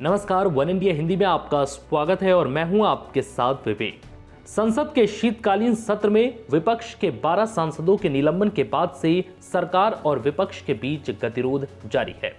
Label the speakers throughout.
Speaker 1: नमस्कार, one India Hindi में आपका स्वागत है और मैं हूं आपके साथ विवेक। संसद के शीतकालीन सत्र में विपक्ष के 12 सांसदों के निलंबन के बाद से सरकार और विपक्ष के बीच गतिरोध जारी है।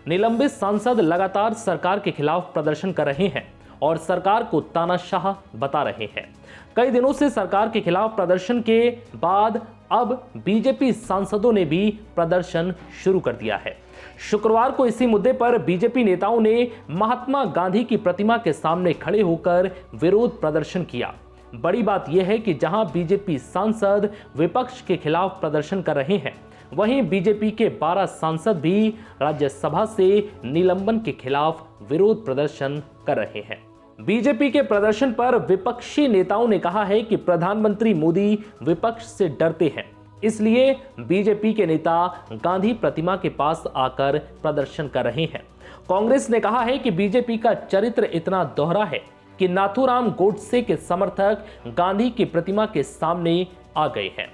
Speaker 1: निलंबित सांसद लगातार सरकार के खिलाफ प्रदर्शन कर रहे हैं और सरकार को तानाशाह बता रहे हैं। कई दिनों से सरकार के खिलाफ प्रदर्शन के बाद अब बीजेपी सांसदों ने भी प्रदर्शन शुरू कर दिया है। शुक्रवार को इसी मुद्दे पर बीजेपी नेताओं ने महात्मा गांधी की प्रतिमा के सामने खड़े होकर विरोध प्रदर्शन किया। बड़ी बात यह है कि जहां बीजेपी सांसद विपक्ष के खिलाफ प्रदर्शन कर रहे हैं, वहीं बीजेपी के 12 सांसद भी राज्यसभा से निलंबन के खिलाफ विरोध प्रदर्शन कर रहे हैं। बीजेपी के प्रदर्शन पर विपक्षी नेताओं ने कहा है कि प्रधानमंत्री मोदी विपक्ष से डरते हैं, इसलिए बीजेपी के नेता गांधी प्रतिमा के पास आकर प्रदर्शन कर रहे हैं। कांग्रेस ने कहा है कि बीजेपी का चरित्र इतना दोहरा है कि नाथूराम गोडसे के समर्थक गांधी की प्रतिमा के सामने आ गए हैं।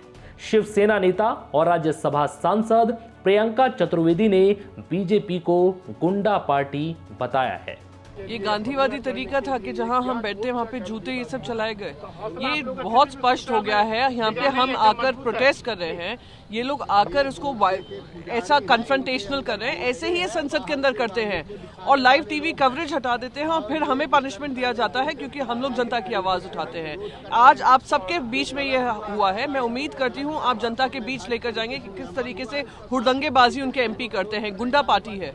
Speaker 1: शिवसेना नेता और राज्यसभा सांसद प्रियंका चतुर्वेदी ने बीजेपी को गुंडा पार्टी बताया है।
Speaker 2: ये गांधीवादी तरीका था कि जहां हम बैठते वहां पे जूते ये सब चलाए गए। ये बहुत स्पष्ट हो गया है। यहाँ पे हम आकर प्रोटेस्ट कर रहे हैं, ये लोग आकर इसको ऐसा कन्फ्रंटेशनल कर रहे हैं। ऐसे ही ये संसद के अंदर करते हैं और लाइव टीवी कवरेज हटा देते हैं और फिर हमें पनिशमेंट दिया जाता है क्योंकि हम लोग जनता की आवाज उठाते हैं। आज आप सबके बीच में ये हुआ है। मैं उम्मीद करती हूँ आप जनता के बीच लेकर जाएंगे कि किस तरीके से हुड़दंगेबाजी उनके एमपी करते हैं। गुंडा पार्टी है।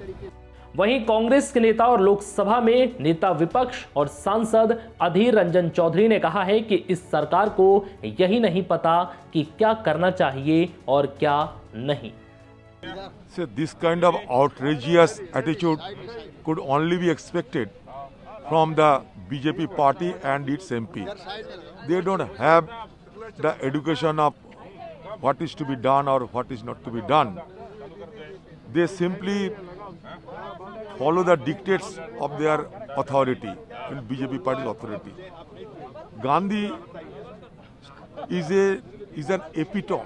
Speaker 1: वहीं कांग्रेस के नेता और लोकसभा में नेता विपक्ष और सांसद अधीर रंजन चौधरी ने कहा है कि इस सरकार को यही नहीं पता कि क्या करना चाहिए और क्या नहीं।
Speaker 3: So this kind of outrageous attitude could only be expected from the BJP party and its MP. They don't have the education of what is to be done or what is not to be done. They simply follow the dictates of their authority, in BJP party's authority. Gandhi is an epitome.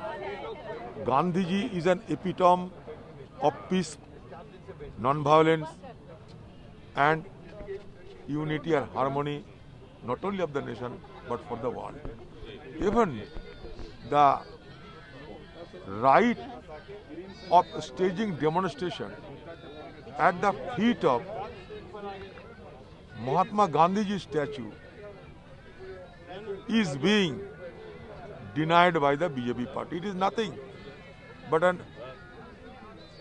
Speaker 3: Gandhiji is an epitome of peace, non-violence, and unity and harmony, not only of the nation but for the world. Even the right of staging demonstration at the feet of Mahatma Gandhi's statue is being denied by the BJP party. It is nothing but an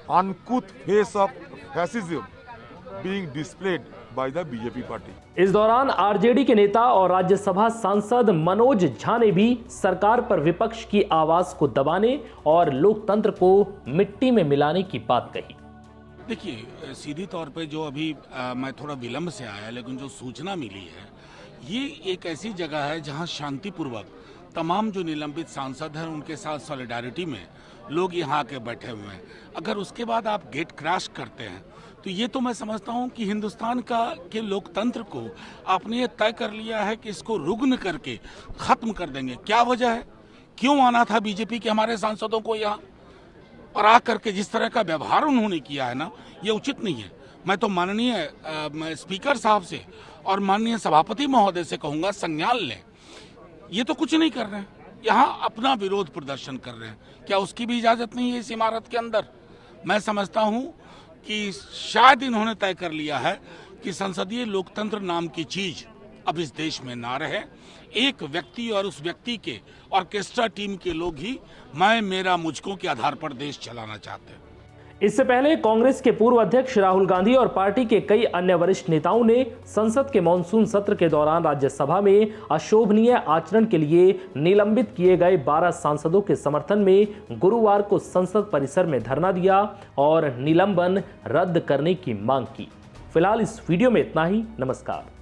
Speaker 3: uncouth face of fascism being displayed by the BJP party.
Speaker 1: इस दौरान RJD के नेता और राज्यसभा सांसद मनोज झा ने भी सरकार पर विपक्ष की आवाज को दबाने और लोकतंत्र को मिट्टी में मिलाने की बात कही।
Speaker 4: देखिए, सीधी तौर पे जो अभी मैं थोड़ा विलंब से आया, लेकिन जो सूचना मिली है, ये एक ऐसी जगह है जहां शांतिपूर्वक तमाम जो निलंबित सांसद हैं उनके साथ सॉलिडारिटी में लोग यहाँ आके बैठे हुए हैं। अगर उसके बाद आप गेट क्रैश करते हैं तो ये तो मैं समझता हूँ कि हिंदुस्तान के लोकतंत्र को आपने ये तय कर लिया है कि इसको रुग्ण करके खत्म कर देंगे। क्या वजह है, क्यों आना था बीजेपी के हमारे सांसदों को यहाँ और आकर के जिस तरह का व्यवहार उन्होंने किया है ना, ये उचित नहीं है। मैं तो माननीय स्पीकर साहब से और माननीय सभापति महोदय से कहूँगा, संज्ञान लें। ये तो कुछ नहीं कर रहे हैं, यहाँ अपना विरोध प्रदर्शन कर रहे हैं। क्या उसकी भी इजाजत नहीं है इस इमारत के अंदर? मैं समझता हूँ कि शायद इन्होंने तय कर लिया है कि संसदीय लोकतंत्र नाम की चीज अब इस देश में ना रहे। एक व्यक्ति और उस व्यक्ति के ऑर्केस्ट्रा टीम के लोग ही मैं, मेरा, मुझको के आधार पर देश चलाना चाहते हैं।
Speaker 1: इससे पहले कांग्रेस के पूर्व अध्यक्ष राहुल गांधी और पार्टी के कई अन्य वरिष्ठ नेताओं ने संसद के मॉनसून सत्र के दौरान राज्यसभा में अशोभनीय आचरण के लिए निलंबित किए गए 12 सांसदों के समर्थन में गुरुवार को संसद परिसर में धरना दिया और निलंबन रद्द करने की मांग की। फिलहाल इस वीडियो में इतना ही। नमस्कार।